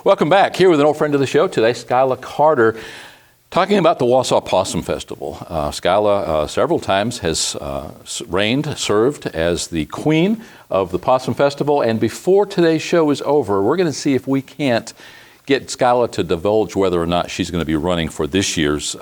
Welcome back. Here with an old friend of the show today, Skyla Carter, talking about the Wausau Possum Festival. Skyla several times has served as the queen of the Possum Festival, and before today's show is over, we're going to see if we can't get Skyla to divulge whether or not she's going to be running for this year's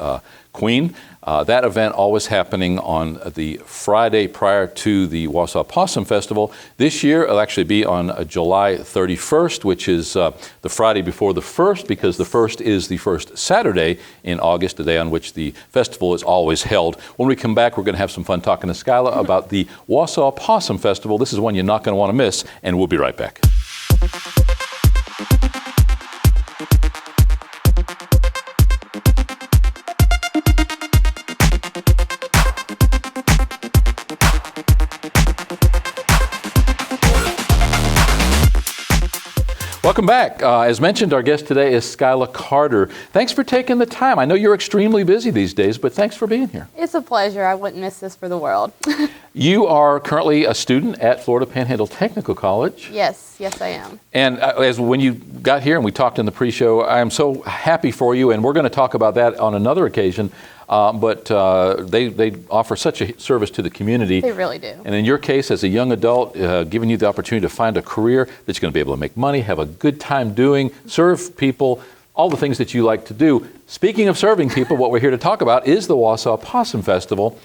queen. That event always happening on the Friday prior to the Wausau Possum Festival. This year it'll actually be on July 31st, which is the Friday before the 1st, because the 1st is the first Saturday in August, the day on which the festival is always held. When we come back, we're going to have some fun talking to Skyla about the Wausau Possum Festival. This is one you're not going to want to miss, and we'll be right back. Welcome back. As mentioned, our guest today is Skyla Carter. Thanks for taking the time. I know you're extremely busy these days, but thanks for being here. It's a pleasure. I wouldn't miss this for the world. You are currently a student at Florida Panhandle Technical College. Yes, I am. And when you got here and we talked in the pre-show, I am so happy for you, and we're going to talk about that on another occasion. But they offer such a service to the community. They really do. And in your case, as a young adult, giving you the opportunity to find a career that you're going to be able to make money, have a good time doing, serve people, all the things that you like to do. Speaking of serving people, what we're here to talk about is the Wausau Possum Festival.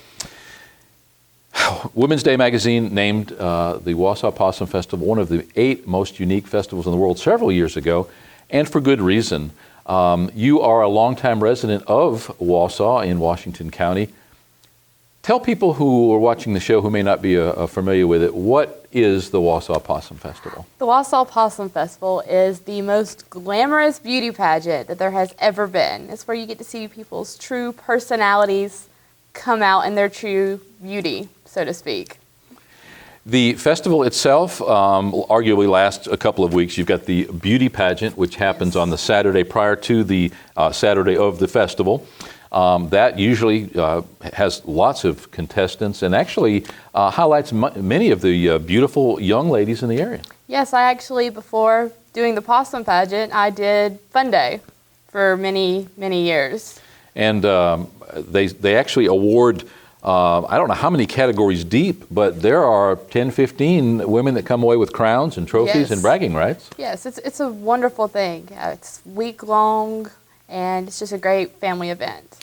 Women's Day magazine named the Wausau Possum Festival one of the 8 most unique festivals in the world several years ago, and for good reason. You are a longtime resident of Wausau in Washington County. Tell people who are watching the show who may not be familiar with it, what is the Wausau Possum Festival? The Wausau Possum Festival is the most glamorous beauty pageant that there has ever been. It's where you get to see people's true personalities come out in their true beauty, so to speak. The festival itself arguably lasts a couple of weeks. You've got the beauty pageant, which happens on the Saturday prior to the Saturday of the festival. That usually has lots of contestants and actually highlights many of the beautiful young ladies in the area. Yes, I actually, before doing the possum pageant, I did Fun Day for many, many years. And they actually award I don't know how many categories deep, but there are 10, 15 women that come away with crowns and trophies and bragging rights. Yes, it's a wonderful thing. It's week-long, and it's just a great family event.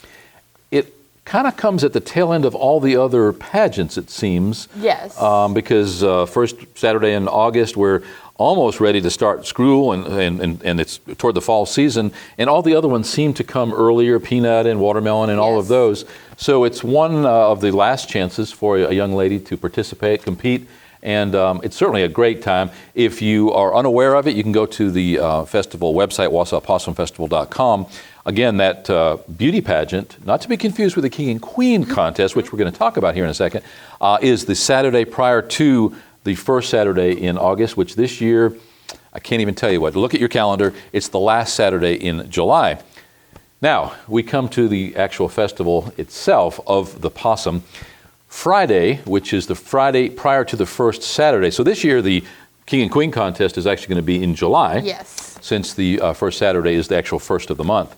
It kind of comes at the tail end of all the other pageants, it seems. Yes. Because first Saturday in August, we're almost ready to start school, and it's toward the fall season, and all the other ones seem to come earlier, peanut and watermelon and all of those. So it's one of the last chances for a young lady to participate, compete, and it's certainly a great time. If you are unaware of it, you can go to the festival website, WausauPossumFestival.com. Again, that beauty pageant, not to be confused with the King and Queen contest, which we're going to talk about here in a second, is the Saturday prior to the first Saturday in August, which this year, I can't even tell you what. Look at your calendar. It's the last Saturday in July. Now, we come to the actual festival itself of the possum. Friday, which is the Friday prior to the first Saturday. So this year, the King and Queen contest is actually going to be in July. Yes. Since the first Saturday is the actual first of the month.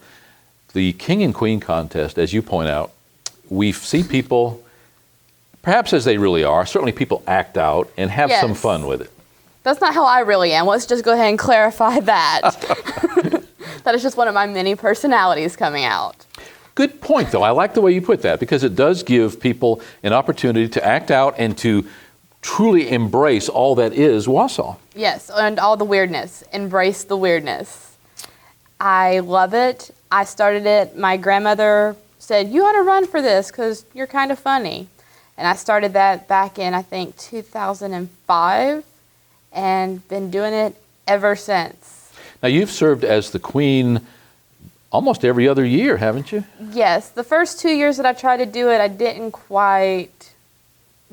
The King and Queen contest, as you point out, we see people, perhaps as they really are, certainly people act out and have some fun with it. That's not how I really am. Let's just go ahead and clarify that. That is just one of my many personalities coming out. Good point, though. I like the way you put that, because it does give people an opportunity to act out and to truly embrace all that is Wausau. Yes, and all the weirdness. Embrace the weirdness. I love it. I started it. My grandmother said, "You ought to run for this because you're kind of funny." And I started that back in, I think, 2005, and been doing it ever since. Now, you've served as the queen almost every other year, haven't you? Yes. The first 2 years that I tried to do it, I didn't quite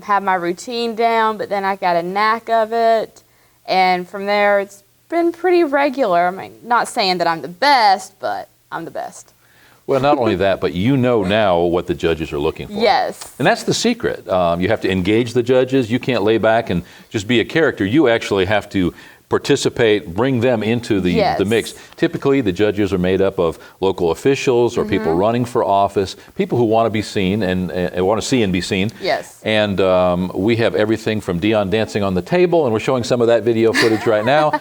have my routine down, but then I got a knack of it. And from there, it's been pretty regular. I mean, not saying that I'm the best, but I'm the best. Well, not only that, but you know now what the judges are looking for. Yes. And that's the secret. You have to engage the judges. You can't lay back and just be a character. You actually have to participate, bring them into the mix. Typically, the judges are made up of local officials or people running for office, people who want to be seen and want to see and be seen. Yes. And we have everything from Dion dancing on the table, and we're showing some of that video footage right now.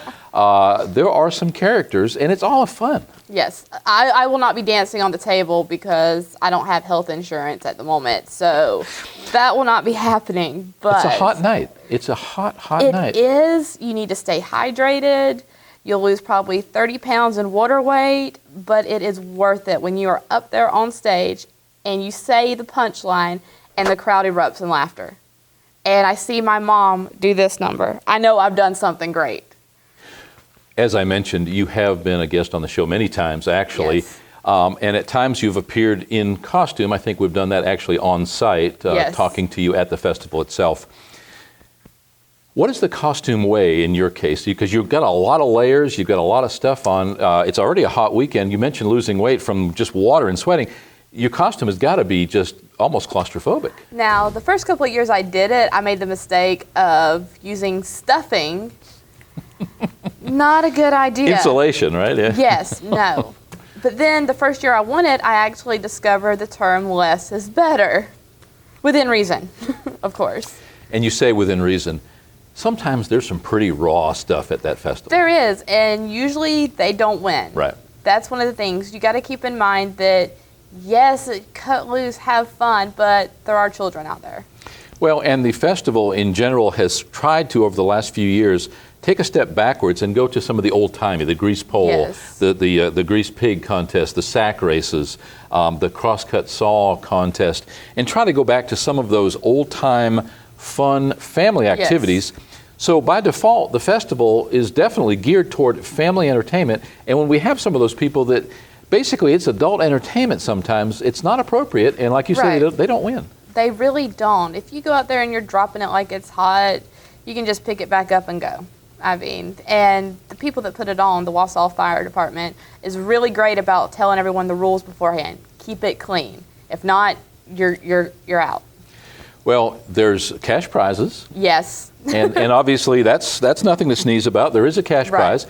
There are some characters, and it's all fun. Yes. I will not be dancing on the table because I don't have health insurance at the moment, so that will not be happening. But it's a hot night. It's a hot night. It is. You need to stay hydrated. You'll lose probably 30 pounds in water weight, but it is worth it when you are up there on stage and you say the punchline and the crowd erupts in laughter. And I see my mom do this number. I know I've done something great. As I mentioned, you have been a guest on the show many times, actually. Yes. And at times you've appeared in costume. I think we've done that actually on site, talking to you at the festival itself. What is the costume weigh in your case? Because you've got a lot of layers, you've got a lot of stuff on. It's already a hot weekend. You mentioned losing weight from just water and sweating. Your costume has got to be just almost claustrophobic. Now, the first couple of years I did it, I made the mistake of using stuffing. Not a good idea. Insulation, right? Yeah. Yes, no. But then the first year I won it, I actually discovered the term less is better. Within reason, of course. And you say within reason. Sometimes there's some pretty raw stuff at that festival. There is, and usually they don't win. Right. That's one of the things. You got to keep in mind that, yes, cut loose, have fun, but there are children out there. Well, and the festival in general has tried to, over the last few years, take a step backwards and go to some of the old-timey, the grease pole, the grease pig contest, the sack races, the crosscut saw contest, and try to go back to some of those old-time, fun family activities. Yes. So by default, the festival is definitely geared toward family entertainment, and when we have some of those people that basically it's adult entertainment sometimes, it's not appropriate, and like you said, they don't win. They really don't. If you go out there and you're dropping it like it's hot, you can just pick it back up and go. I mean, and the people that put it on, the Wausau Fire Department, is really great about telling everyone the rules beforehand. Keep it clean. If not, you're out. Well, there's cash prizes. Yes. and obviously that's nothing to sneeze about. There is a cash prize.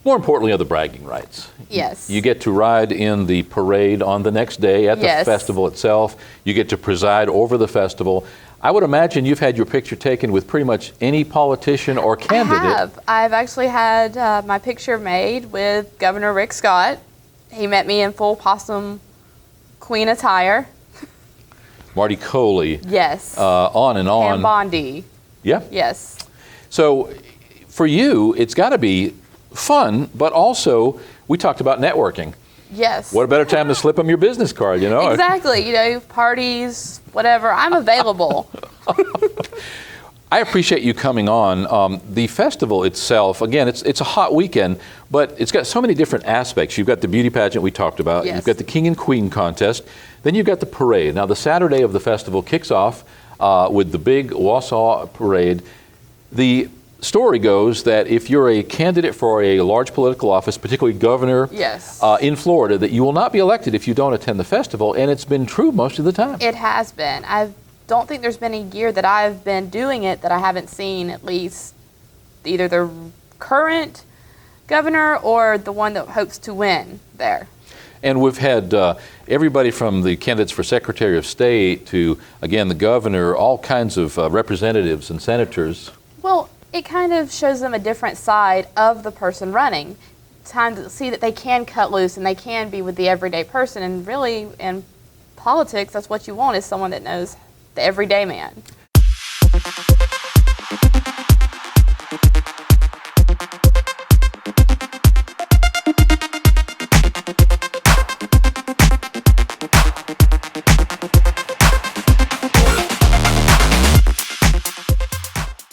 More importantly are the bragging rights. Yes. You get to ride in the parade on the next day at the festival itself. You get to preside over the festival. I would imagine you've had your picture taken with pretty much any politician or candidate. I have. I've actually had my picture made with Governor Rick Scott. He met me in full possum queen attire. Marty Coley. Yes. On and on. And Bondi. Yeah. Yes. So for you, it's got to be fun, but also we talked about networking. Yes. What a better time to slip them your business card, you know? Exactly. You know, parties, whatever. I'm available. I appreciate you coming on. The festival itself, again, it's a hot weekend, but it's got so many different aspects. You've got the beauty pageant we talked about. Yes. You've got the King and Queen contest. Then you've got the parade. Now, the Saturday of the festival kicks off with the big Wausau parade. The story goes that if you're a candidate for a large political office, particularly governor in Florida, that you will not be elected if you don't attend the festival, and it's been true most of the time. It has been. I don't think there's been a year that I've been doing it that I haven't seen at least either the current governor or the one that hopes to win there. And we've had everybody from the candidates for Secretary of State to, again, the governor, all kinds of representatives and senators. Well, it kind of shows them a different side of the person running. Time to see that they can cut loose and they can be with the everyday person. And really, in politics, that's what you want, is someone that knows the everyday man.